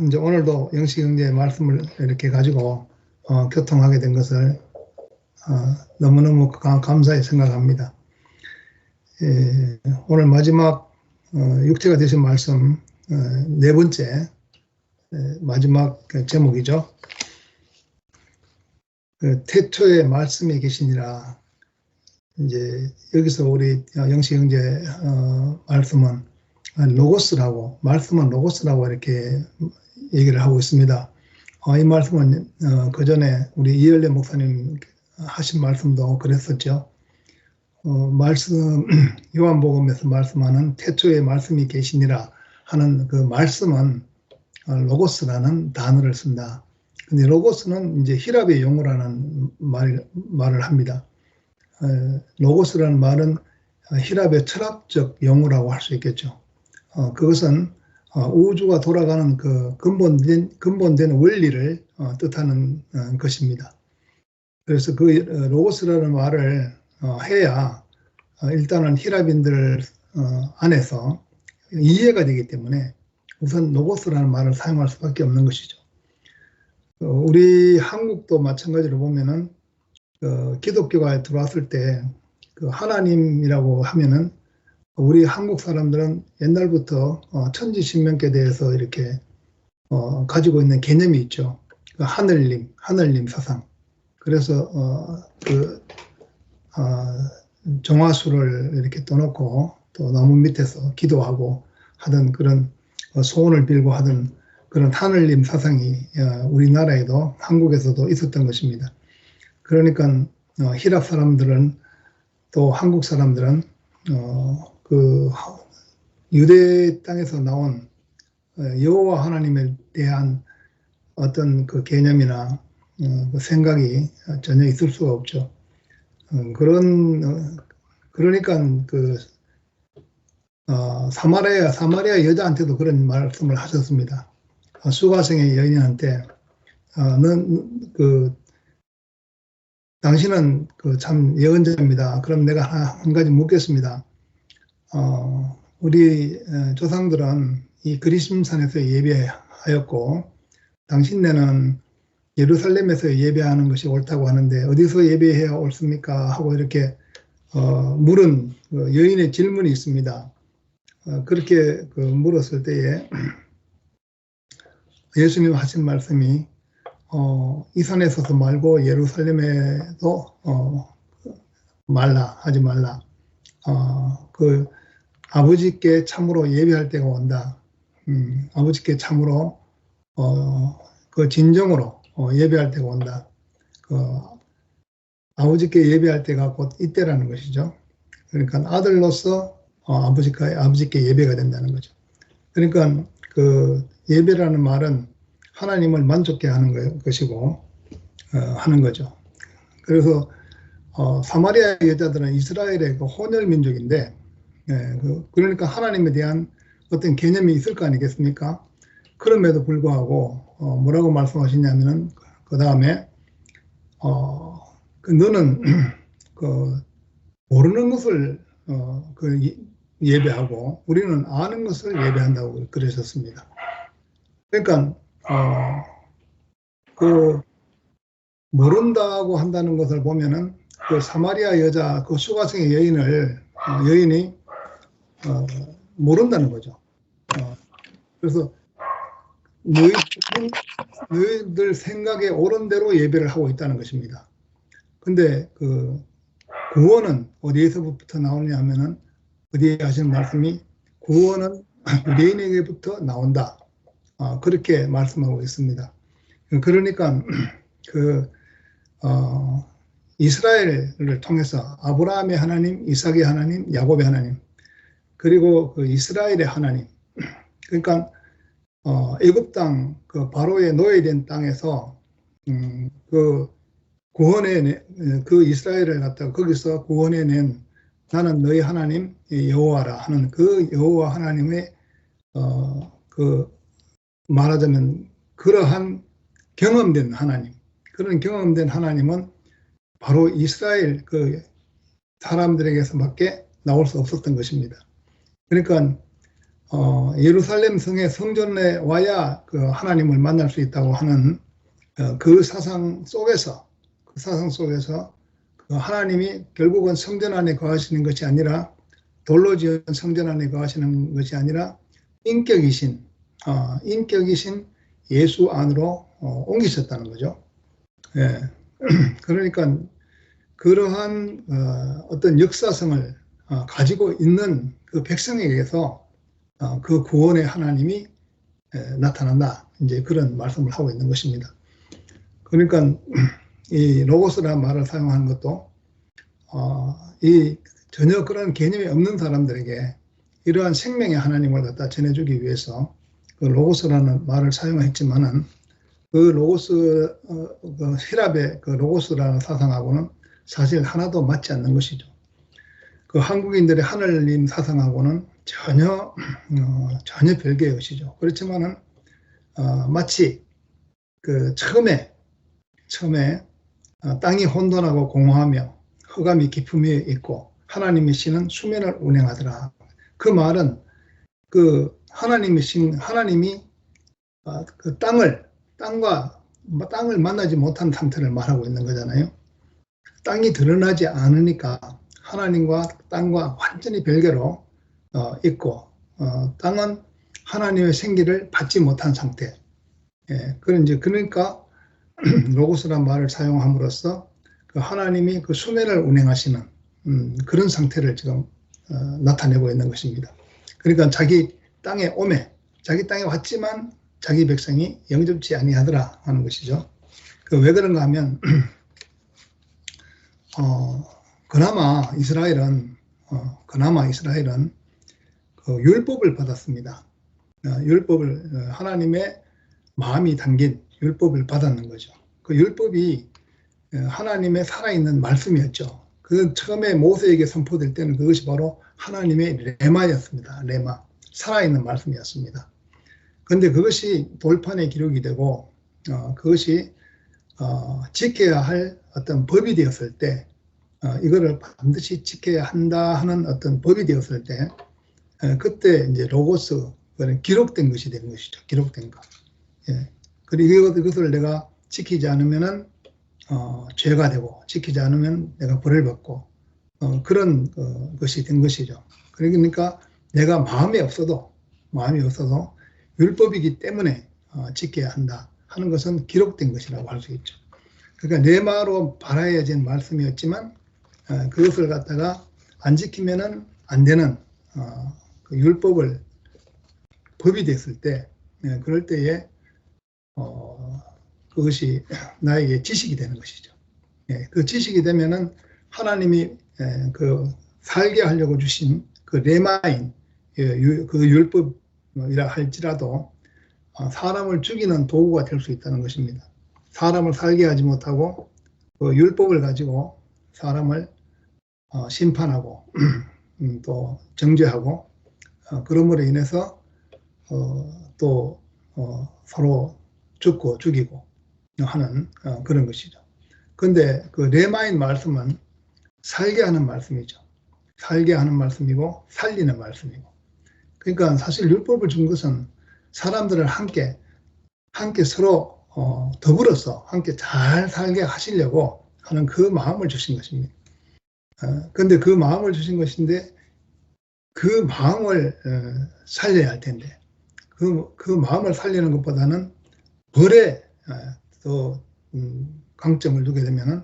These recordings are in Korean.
이제 오늘도 영식형제의 말씀을 이렇게 가지고 교통하게 된 것을 너무너무 감사히 생각합니다. 오늘 마지막 육체가 되신 말씀 네 번째 마지막 제목이죠. 태초에 말씀이 계시니라. 이제 여기서 우리 영식형제 말씀은 로고스라고, 말씀은 로고스라고 이렇게 얘기를 하고 있습니다. 이 말씀은 그 전에 우리 이열래 목사님 하신 말씀도 그랬었죠. 말씀, 요한복음에서 말씀하는 태초에 말씀이 계시니라 하는 그 말씀은 로고스라는 단어를 쓴다. 근데 로고스는 이제 히랍의 용어라는 말을 합니다. 로고스라는 말은 히랍의 철학적 용어라고 할 수 있겠죠. 그것은 우주가 돌아가는 그 근본된 원리를 뜻하는 것입니다. 그래서 그 로고스라는 말을 해야 일단은 히랍인들 안에서 이해가 되기 때문에 우선 로고스라는 말을 사용할 수밖에 없는 것이죠. 우리 한국도 마찬가지로 보면은 기독교가 들어왔을 때 그 하나님이라고 하면은 우리 한국 사람들은 옛날부터 천지신명께 대해서 이렇게 가지고 있는 개념이 있죠. 그 하늘님 사상. 그래서 정화수를 이렇게 떠놓고 또 나무 밑에서 기도하고 하던 그런 소원을 빌고 하던 그런 하늘님 사상이 우리나라에도 한국에서도 있었던 것입니다. 그러니까 히랍 사람들은 또 한국 사람들은 그 유대 땅에서 나온 여호와 하나님에 대한 어떤 그 개념이나 그 생각이 전혀 있을 수가 없죠. 그러니까 그 사마리아 여자한테도 그런 말씀을 하셨습니다. 수가성의 여인한테 당신은 참 예언자입니다. 그럼 내가 한 가지 묻겠습니다. 우리 조상들은 이 그리심산에서 예배하였고 당신네는 예루살렘에서 예배하는 것이 옳다고 하는데 어디서 예배해야 옳습니까? 하고 이렇게 물은 여인의 질문이 있습니다. 그렇게 물었을 때에 예수님 하신 말씀이 이 산에 서서 말고 예루살렘에도 하지 말라. 그 아버지께 참으로 예배할 때가 온다. 아버지께 참으로 그 진정으로 예배할 때가 온다. 아버지께 예배할 때가 곧 이때라는 것이죠. 그러니까 아들로서 아버지께 예배가 된다는 거죠. 그러니까 그 예배라는 말은 하나님을 만족케 하는 것이고 하는 거죠. 그래서 사마리아 여자들은 이스라엘의 그 혼혈 민족인데 그러니까 하나님에 대한 어떤 개념이 있을 거 아니겠습니까? 그럼에도 불구하고 뭐라고 말씀하시냐면은 그 다음에 너는 모르는 것을 예배하고 우리는 아는 것을 예배한다고 그러셨습니다. 그러니까 모른다고 한다는 것을 보면은 그 사마리아 여자 그 수가성의 여인이 모른다는 거죠. 그래서 너희들 생각에 옳은 대로 예배를 하고 있다는 것입니다. 근데 그 구원은 어디에서부터 나오냐 하면은 어디에 하시는 말씀이 구원은 유대인에게부터 나온다. 그렇게 말씀하고 있습니다. 그러니까 이스라엘을 통해서 아브라함의 하나님, 이삭의 하나님, 야곱의 하나님, 그리고 그 이스라엘의 하나님. 그러니까 애굽 땅, 그 바로의 노예된 땅에서 그 이스라엘을 갖다가 거기서 구원해낸 나는 너희 하나님 여호와라 하는 그 여호와 하나님의 말하자면 그러한 경험된 하나님, 그런 경험된 하나님은 바로 이스라엘 그 사람들에게서밖에 나올 수 없었던 것입니다. 그러니까 예루살렘 성의 성전에 와야 그 하나님을 만날 수 있다고 하는 그 사상 속에서 그 하나님이 결국은 성전 안에 거하시는 것이 아니라 돌로 지은 성전 안에 거하시는 것이 아니라 인격이신 예수 안으로 옮기셨다는 거죠. 예. 그러니까 그러한 어떤 역사성을 가지고 있는 그 백성에게서 그 구원의 하나님이 나타난다. 이제 그런 말씀을 하고 있는 것입니다. 그러니까 이 로고스라는 말을 사용하는 것도 이 전혀 그런 개념이 없는 사람들에게 이러한 생명의 하나님을 갖다 전해주기 위해서 그 로고스라는 말을 사용했지만은 그 로고스 그 히랍의 그 로고스라는 사상하고는 사실 하나도 맞지 않는 것이죠. 그 한국인들의 하늘님 사상하고는 전혀 별개의 것이죠. 그렇지만은 마치 그 처음에 땅이 혼돈하고 공허하며 흑암이 깊음이 있고 하나님이시는 수면을 운행하더라. 그 말은 그 하나님이 그 땅을 만나지 못한 상태를 말하고 있는 거잖아요. 땅이 드러나지 않으니까 하나님과 땅과 완전히 별개로 있고 땅은 하나님의 생기를 받지 못한 상태. 예, 그러니까 로고스란 말을 사용함으로써 그 하나님이 그 수면을 운행하시는 그런 상태를 지금 나타내고 있는 것입니다. 그러니까 자기 땅에 왔지만 자기 백성이 영접지 아니하더라 하는 것이죠. 왜 그런가 하면 그나마 이스라엘은 그 율법을 받았습니다. 율법을 하나님의 마음이 담긴 율법을 받았는 거죠. 그 율법이 하나님의 살아있는 말씀이었죠. 그 처음에 모세에게 선포될 때는 그것이 바로 하나님의 레마였습니다. 레마, 살아있는 말씀이었습니다. 그런데 그것이 돌판에 기록이 되고 그것이 지켜야 할 어떤 법이 되었을 때 이거를 반드시 지켜야 한다 하는 어떤 법이 되었을 때 그때 이제 로고스, 기록된 것이 된 것이죠. 기록된 것. 예. 그리고 이것을 내가 지키지 않으면은 죄가 되고 지키지 않으면 내가 벌을 받고 그런 것이 된 것이죠. 그러니까 내가 마음이 없어도 율법이기 때문에 지켜야 한다 하는 것은 기록된 것이라고 할 수 있죠. 그러니까 레마로 발하여진 말씀이었지만 그것을 갖다가 안 지키면은 안 되는 그 법이 됐을 때 그럴 때에 그것이 나에게 지식이 되는 것이죠. 그 지식이 되면은 하나님이 그 살게 하려고 주신 그 레마인 그 율법이라 할지라도 사람을 죽이는 도구가 될 수 있다는 것입니다. 사람을 살게 하지 못하고 그 율법을 가지고 사람을 심판하고 또 정죄하고 그러므로 인해서 또 서로 죽고 죽이고 하는 그런 것이죠. 그런데 그 레마인 말씀은 살게 하는 말씀이죠. 살게 하는 말씀이고 살리는 말씀이고. 그러니까 사실 율법을 준 것은 사람들을 함께 서로 더불어서 함께 잘 살게 하시려고 하는 그 마음을 주신 것입니다. 그런데 그 마음을 주신 것인데 그 마음을 살려야 할 텐데 그 마음을 살리는 것보다는 벌에 더 강점을 두게 되면은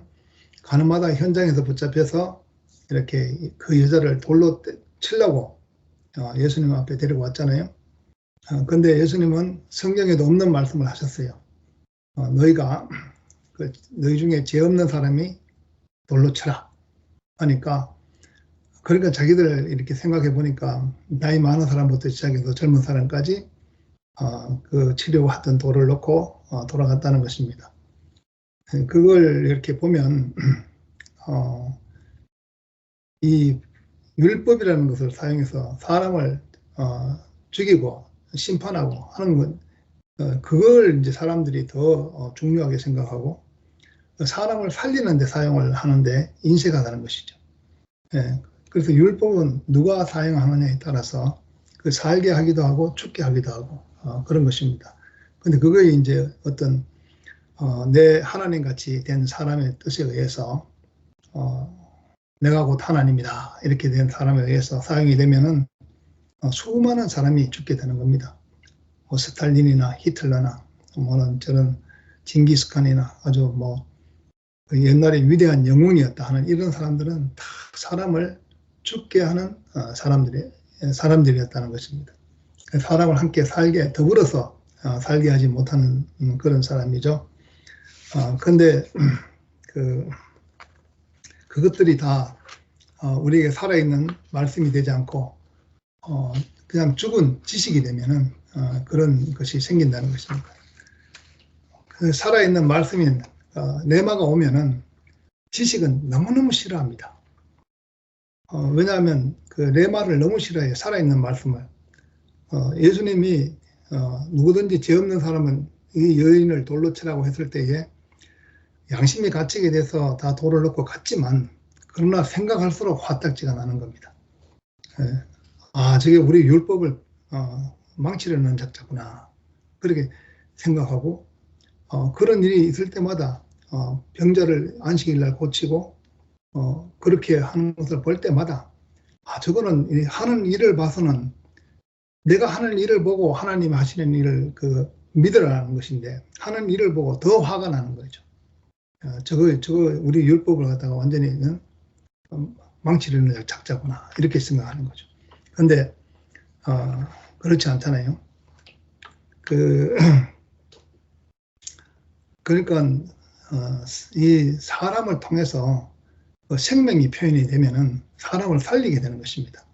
가늠하다 현장에서 붙잡혀서 이렇게 그 여자를 돌로 치려고 예수님 앞에 데리고 왔잖아요. 그런데 예수님은 성경에도 없는 말씀을 하셨어요. 너희 중에 죄 없는 사람이 돌로 쳐라 하니까 그러니까 자기들 이렇게 생각해 보니까 나이 많은 사람부터 시작해서 젊은 사람까지 그 치려고 하던 돌을 놓고 돌아갔다는 것입니다. 그걸 이렇게 보면 이 율법이라는 것을 사용해서 사람을 죽이고 심판하고 하는 건 그걸 이제 사람들이 더 중요하게 생각하고 사람을 살리는 데 사용을 하는데 인색하다는 것이죠. 그래서 율법은 누가 사용하느냐에 따라서 그 살게 하기도 하고 죽게 하기도 하고 그런 것입니다. 근데 그거에 이제 어떤 내 하나님 같이 된 사람의 뜻에 의해서 내가 곧 하나님이다 이렇게 된 사람에 의해서 사용이 되면은 수많은 사람이 죽게 되는 겁니다. 스탈린이나 히틀러나 뭐는 저런 징기스칸이나 아주 뭐 옛날에 위대한 영웅이었다 하는 이런 사람들은 다 사람을 죽게 하는 사람들이었다는 것입니다. 사람을 함께 살게 더불어서 살게 하지 못하는 그런 사람이죠. 그런데 그것들이 다 우리에게 살아있는 말씀이 되지 않고 그냥 죽은 지식이 되면은 그런 것이 생긴다는 것입니다. 그 살아있는 말씀인 레마가 오면은 지식은 너무너무 싫어합니다. 왜냐하면 그 레마를 너무 싫어해요. 살아있는 말씀을. 예수님이 누구든지 죄 없는 사람은 이 여인을 돌로 치라고 했을 때에 양심이 갇히게 돼서 다 돌을 넣고 갔지만 그러나 생각할수록 화딱지가 나는 겁니다. 저게 우리 율법을 망치려는 작자구나 그렇게 생각하고 그런 일이 있을 때마다 병자를 안식일 날 고치고 그렇게 하는 것을 볼 때마다 저거는 하는 일을 봐서는 내가 하는 일을 보고 하나님이 하시는 일을 믿으라는 것인데 하는 일을 보고 더 화가 나는 거죠. 저거 우리 율법을 갖다가 완전히 망치려는 작자구나 이렇게 생각하는 거죠. 그런데 그렇지 않잖아요. 그러니까 이 사람을 통해서 생명이 표현이 되면은 사람을 살리게 되는 것입니다.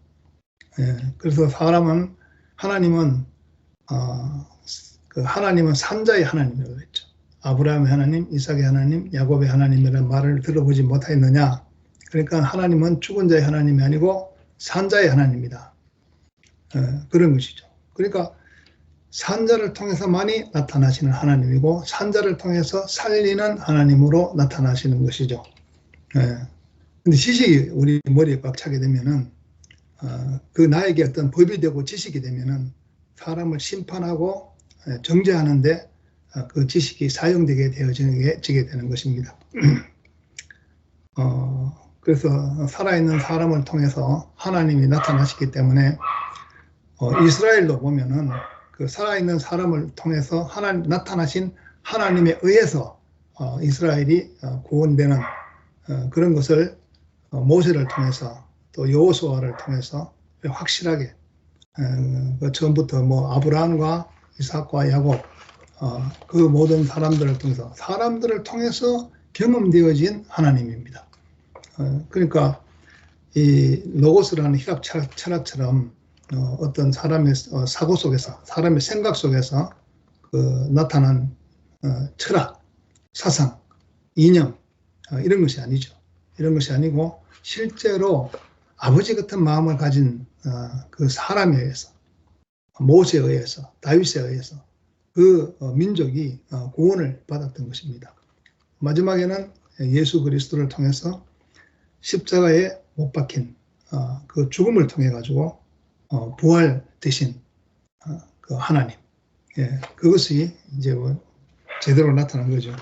그래서 하나님은 산자의 하나님이라고 했죠. 아브라함의 하나님, 이삭의 하나님, 야곱의 하나님이라는 말을 들어보지 못하였느냐. 그러니까 하나님은 죽은 자의 하나님이 아니고 산자의 하나님이다. 그런 것이죠. 그러니까 산자를 통해서만이 나타나시는 하나님이고 산자를 통해서 살리는 하나님으로 나타나시는 것이죠. 근데 지식이 우리 머리에 꽉 차게 되면은 그 나에게 어떤 법이 되고 지식이 되면은 사람을 심판하고 정죄하는데 그 지식이 사용되게 되어지게 되는 것입니다. 그래서 살아있는 사람을 통해서 하나님이 나타나시기 때문에 이스라엘로 보면은 그 살아있는 사람을 통해서 나타나신 하나님에 의해서 이스라엘이 구원되는 그런 것을 모세를 통해서 또 여호수아를 통해서 확실하게 처음부터 뭐 아브라함과 이삭과 야곱 그 모든 사람들을 통해서 경험되어진 하나님입니다. 그러니까 이 로고스라는 히랍 철학처럼 어떤 사람의 사고 속에서 사람의 생각 속에서 나타난 철학, 사상, 이념 이런 것이 아니죠. 이런 것이 아니고 실제로 아버지 같은 마음을 가진 그 사람에 의해서 모세에 의해서 다윗에 의해서 그 민족이 구원을 받았던 것입니다. 마지막에는 예수 그리스도를 통해서 십자가에 못 박힌 그 죽음을 통해 가지고 부활되신 그 하나님, 그것이 이제 제대로 나타난 거죠.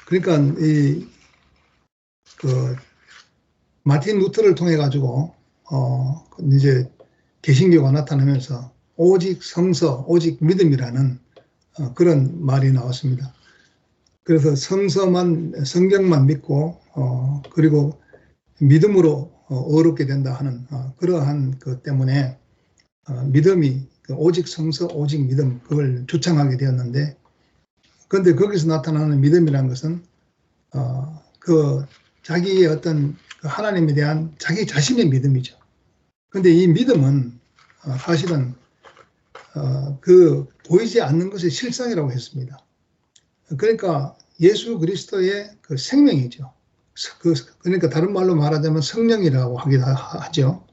그러니까 마틴 루터를 통해 가지고 이제 개신교가 나타나면서 오직 성서, 오직 믿음이라는 그런 말이 나왔습니다. 그래서 성경만 믿고 그리고 믿음으로 어렵게 된다 하는 그러한 것 때문에 믿음이 오직 성서, 오직 믿음 그걸 주창하게 되었는데, 그런데 거기서 나타나는 믿음이라는 것은 자기의 어떤 하나님에 대한 자기 자신의 믿음이죠. 그런데 이 믿음은 사실은 보이지 않는 것의 실상이라고 했습니다. 그러니까 예수 그리스도의 그 생명이죠. 그러니까 다른 말로 말하자면 성령이라고 하기도 하죠.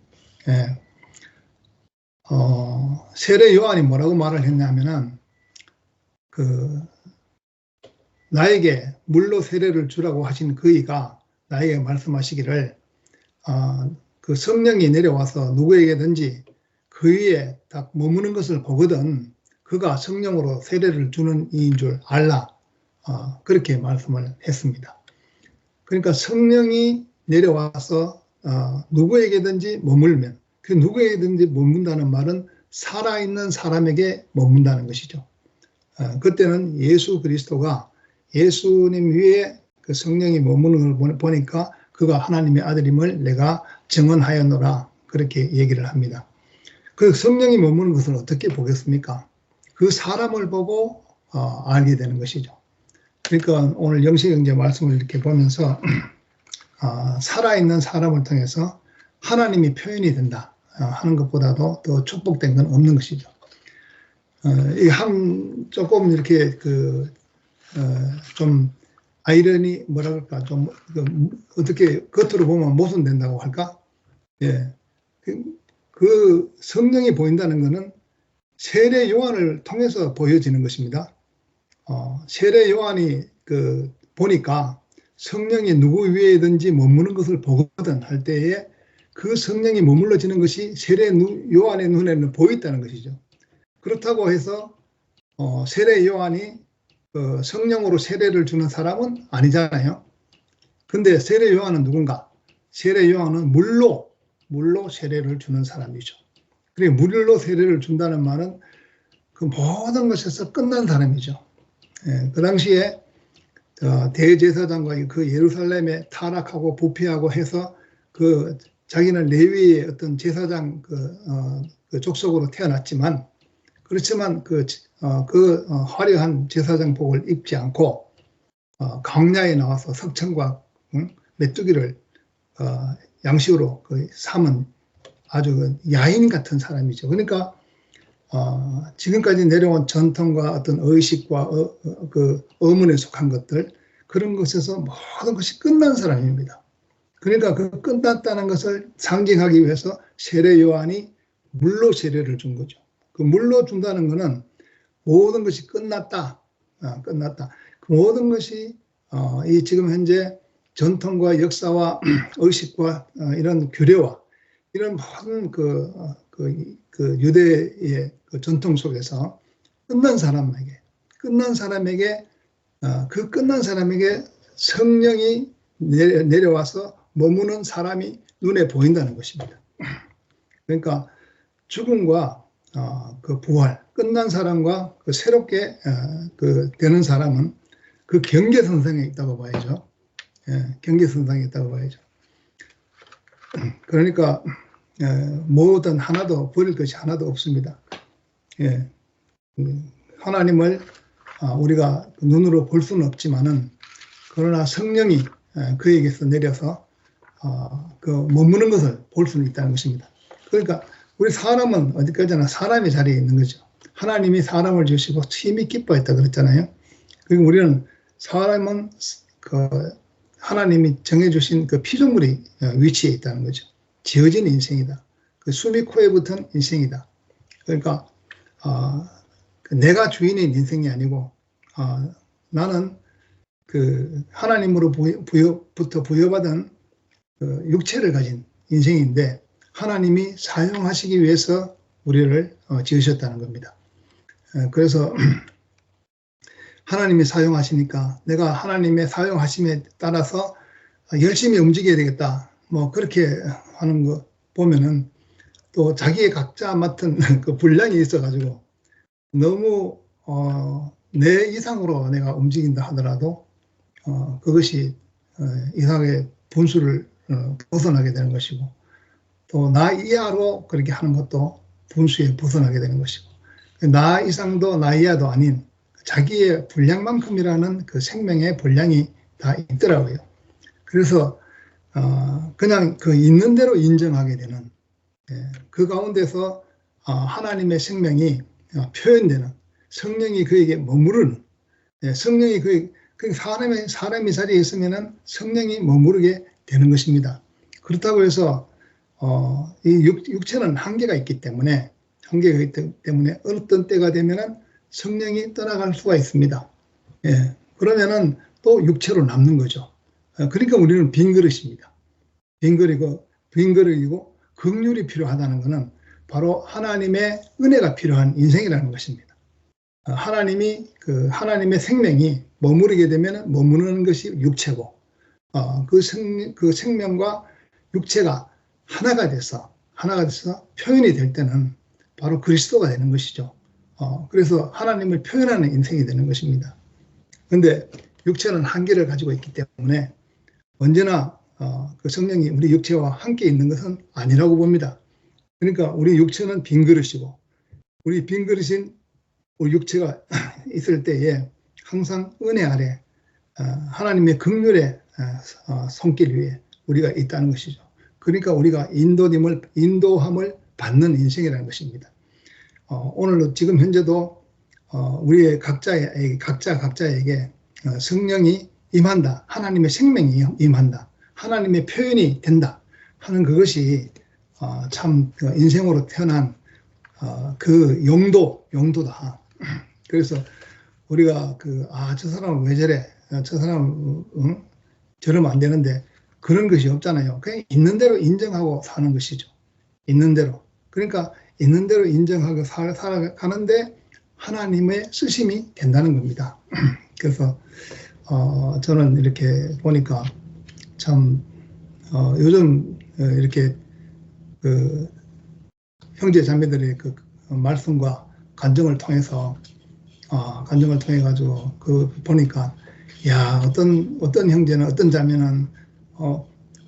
세례 요한이 뭐라고 말을 했냐면은 나에게 물로 세례를 주라고 하신 그이가 나에게 말씀하시기를 그 성령이 내려와서 누구에게든지 그 위에 딱 머무는 것을 보거든 그가 성령으로 세례를 주는 이인 줄 알라. 그렇게 말씀을 했습니다. 그러니까 성령이 내려와서 누구에게든지 머물면 그 누구에게든지 머문다는 말은 살아있는 사람에게 머문다는 것이죠. 그때는 예수 그리스도가 예수님 위에 그 성령이 머무는 걸 보니까 그가 하나님의 아들임을 내가 증언하였노라 그렇게 얘기를 합니다. 그 성령이 머무는 것을 어떻게 보겠습니까? 그 사람을 보고 알게 되는 것이죠. 그러니까 오늘 영시경제 말씀을 이렇게 보면서 살아있는 사람을 통해서 하나님이 표현이 된다 하는 것보다도 더 축복된 건 없는 것이죠. 조금 이렇게 좀 아이러니 뭐라 그럴까 좀 어떻게 겉으로 보면 모순된다고 할까? 예, 그 성령이 보인다는 것은 세례 요한을 통해서 보여지는 것입니다. 세례 요한이 보니까 성령이 누구 위에든지 머무는 것을 보거든 할 때에 그 성령이 머물러지는 것이 세례 요한의 눈에는 보였다는 것이죠. 그렇다고 해서 세례 요한이 성령으로 세례를 주는 사람은 아니잖아요. 근데 세례 요한은 누군가? 세례 요한은 물로 세례를 주는 사람이죠. 그리고 물로 세례를 준다는 말은 그 모든 것에서 끝난 사람이죠. 예, 그 당시에 대제사장과 그 예루살렘에 타락하고 부패하고 해서 그 자기는 레위의 어떤 제사장 그 족속으로 태어났지만 그렇지만 그 화려한 제사장복을 입지 않고 광야에 나와서 석청과 메뚜기를 양식으로 삼은 아주 야인 같은 사람이죠. 그러니까 지금까지 내려온 전통과 어떤 의식과 그 어문에 속한 것들 그런 것에서 모든 것이 끝난 사람입니다. 그러니까 그 끝났다는 것을 상징하기 위해서 세례 요한이 물로 세례를 준 거죠. 그 물로 준다는 것은 모든 것이 끝났다. 끝났다. 그 모든 것이 이 지금 현재 전통과 역사와 의식과 이런 규례와 이런 모든 그 유대의 그 전통 속에서 끝난 사람에게 그 끝난 사람에게 성령이 내려와서 머무는 사람이 눈에 보인다는 것입니다. 그러니까 죽음과 그 부활, 끝난 사람과 그 새롭게 되는 사람은 그 경계선상에 있다고 봐야죠. 예, 경계선상에 있다고 봐야죠. 그러니까 뭐든 하나도 버릴 것이 하나도 없습니다. 예, 하나님을 우리가 눈으로 볼 수는 없지만은 그러나 성령이 그에게서 내려서 그 머무는 것을 볼 수는 있다는 것입니다. 그러니까 우리 사람은 어디까지나 사람의 자리에 있는 거죠. 하나님이 사람을 주시고 힘이 기뻐했다 그랬잖아요. 그리고 우리는 사람은 하나님이 정해주신 그 피조물이 위치에 있다는 거죠. 지어진 인생이다. 그 숨이 코에 붙은 인생이다. 그러니까 내가 주인인 인생이 아니고 나는 그 하나님으로부터 부여받은 그 육체를 가진 인생인데 하나님이 사용하시기 위해서 우리를 지으셨다는 겁니다. 그래서 하나님이 사용하시니까 내가 하나님의 사용하심에 따라서 열심히 움직여야 되겠다. 뭐 그렇게 하는 거 보면은 또 자기의 각자 맡은 그 분량이 있어가지고 너무 내 이상으로 내가 움직인다 하더라도 그것이 이상의 분수를 벗어나게 되는 것이고 또 나 이하로 그렇게 하는 것도 분수에 벗어나게 되는 것이고 나 이상도 나 이하도 아닌 자기의 분량만큼이라는 그 생명의 분량이 다 있더라고요. 그래서 그냥 그 있는 대로 인정하게 되는 그 가운데서 하나님의 생명이 표현되는 성령이 그에게 머무르는 성령이 사람이 자리에 있으면 성령이 머무르게 되는 것입니다. 그렇다고 해서 이 육체는 한계가 있기 때문에 어떤 때가 되면은 성령이 떠나갈 수가 있습니다. 예, 그러면은 또 육체로 남는 거죠. 그러니까 우리는 빈 그릇입니다. 빈 그릇이고 빈그릇이고 긍휼이 필요하다는 것은 바로 하나님의 은혜가 필요한 인생이라는 것입니다. 하나님의 생명이 머무르게 되면 머무르는 것이 육체고, 그 생명과 육체가 하나가 돼서 표현이 될 때는 바로 그리스도가 되는 것이죠. 그래서 하나님을 표현하는 인생이 되는 것입니다. 그런데 육체는 한계를 가지고 있기 때문에 언제나 그 성령이 우리 육체와 함께 있는 것은 아니라고 봅니다. 그러니까 우리 육체는 빈 그릇이고, 우리 빈 그릇인 우리 육체가 있을 때에 항상 은혜 아래 하나님의 긍휼의 손길 위에 우리가 있다는 것이죠. 그러니까 우리가 인도함을 받는 인생이라는 것입니다. 오늘도 지금 현재도 우리의 각자에게 성령이 임한다, 하나님의 생명이 임한다, 하나님의 표현이 된다 하는 그것이 참 인생으로 태어난 그 용도다. 그래서 우리가 저 사람은 왜 저래, 저 사람은 저러면 안 되는데 그런 것이 없잖아요. 그냥 있는 대로 인정하고 사는 것이죠. 있는 대로. 그러니까 있는 대로 인정하고 살아가는데 하나님의 쓰심이 된다는 겁니다. 그래서 저는 이렇게 보니까 참 요즘 이렇게 그 형제 자매들의 그 말씀과 간증을 통해서 가지고 보니까 야 어떤 형제는 어떤 자매는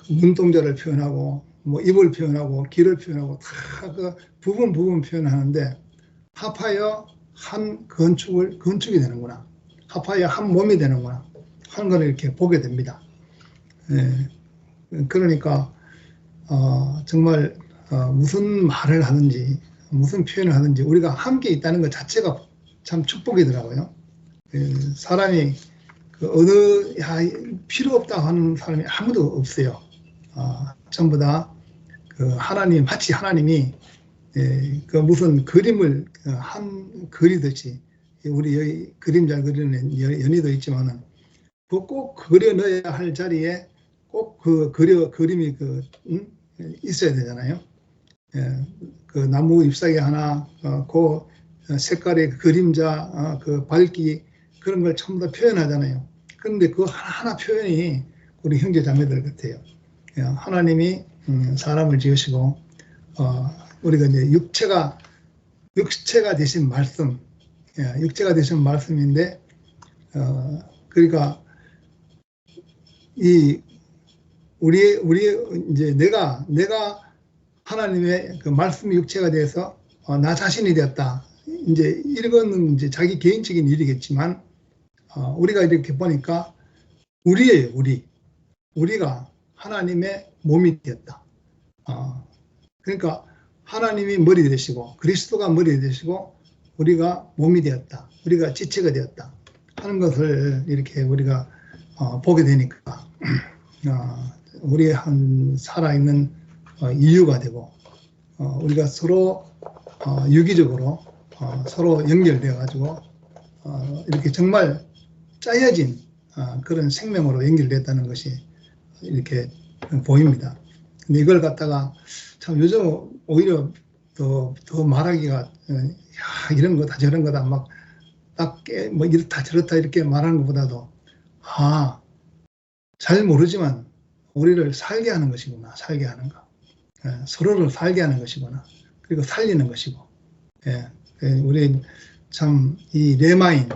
눈동자를 표현하고 뭐 입을 표현하고 귀를 표현하고 다 그 부분 표현하는데 합하여 한 건축이 되는구나, 합하여 한 몸이 되는구나 하는 걸 이렇게 보게 됩니다. 그러니까 정말 무슨 말을 하든지 무슨 표현을 하든지 우리가 함께 있다는 것 자체가 참 축복이더라고요. 사람이 필요 없다 하는 사람이 아무도 없어요. 전부 다 마치 하나님이 무슨 그림을 그리듯이, 우리 여기 그림 잘 그리는 연희도 있지만은 꼭 그려 넣어야 할 자리에 꼭 그림이 있어야 되잖아요. 그 나무 잎사귀 하나, 그 색깔의 그림자, 그 밝기, 그런 걸 전부 다 표현하잖아요. 그런데 그 하나하나 표현이 우리 형제 자매들 같아요. 하나님이 사람을 지으시고, 우리가 이제 육체가 되신 말씀, 육체가 되신 말씀인데, 그러니까 우리 이제 내가 하나님의 그 말씀이 육체가 돼서 나 자신이 되었다. 이제 이건 이제 자기 개인적인 일이겠지만, 우리가 이렇게 보니까 우리가 하나님의 몸이 되었다. 그러니까 하나님이 머리 되시고 그리스도가 머리 되시고 우리가 몸이 되었다. 우리가 지체가 되었다 하는 것을 이렇게 우리가 보게 되니까 우리의 한 살아있는 이유가 되고, 우리가 서로 유기적으로 서로 연결되어 가지고 이렇게 정말 짜여진 그런 생명으로 연결됐다는 것이 이렇게 보입니다. 근데 이걸 갖다가 참 요즘 오히려 더 말하기가 이런 거다 저런 거다 막 뭐 이렇다 저렇다 이렇게 말하는 것보다도 잘 모르지만 우리를 살게 하는 것이구나, 살게 하는 거, 서로를 살게 하는 것이구나, 그리고 살리는 것이고, 우리 참 이 레마인,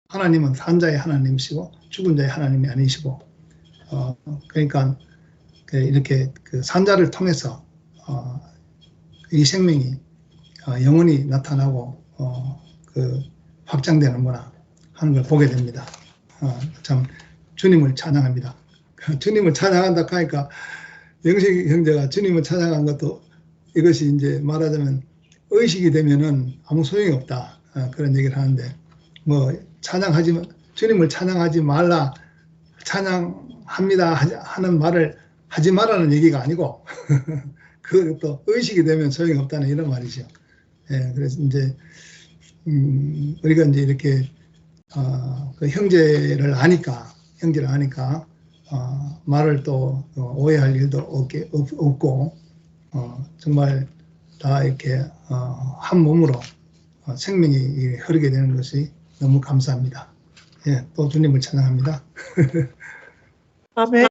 하나님은 산 자의 하나님이시고 죽은 자의 하나님이 아니시고, 그러니까 이렇게 그 산자를 통해서 이 생명이 영원히 나타나고 확장되는구나 하는 걸 보게 됩니다. 참 주님을 찬양합니다. 주님을 찬양한다 하니까 영식 형제가 주님을 찬양한 것도 이것이 이제 말하자면 의식이 되면은 아무 소용이 없다, 그런 얘기를 하는데, 뭐 주님을 찬양하지 말라, 찬양합니다 하는 말을 하지 말라는 얘기가 아니고 그것도 의식이 되면 소용이 없다는 이런 말이죠. 그래서 이제 우리가 이제 이렇게 그 형제를 아니까 말을 또 오해할 일도 없고 정말 다 이렇게 한 몸으로 생명이 흐르게 되는 것이 너무 감사합니다. 예, 또 주님을 찬양합니다. 아멘.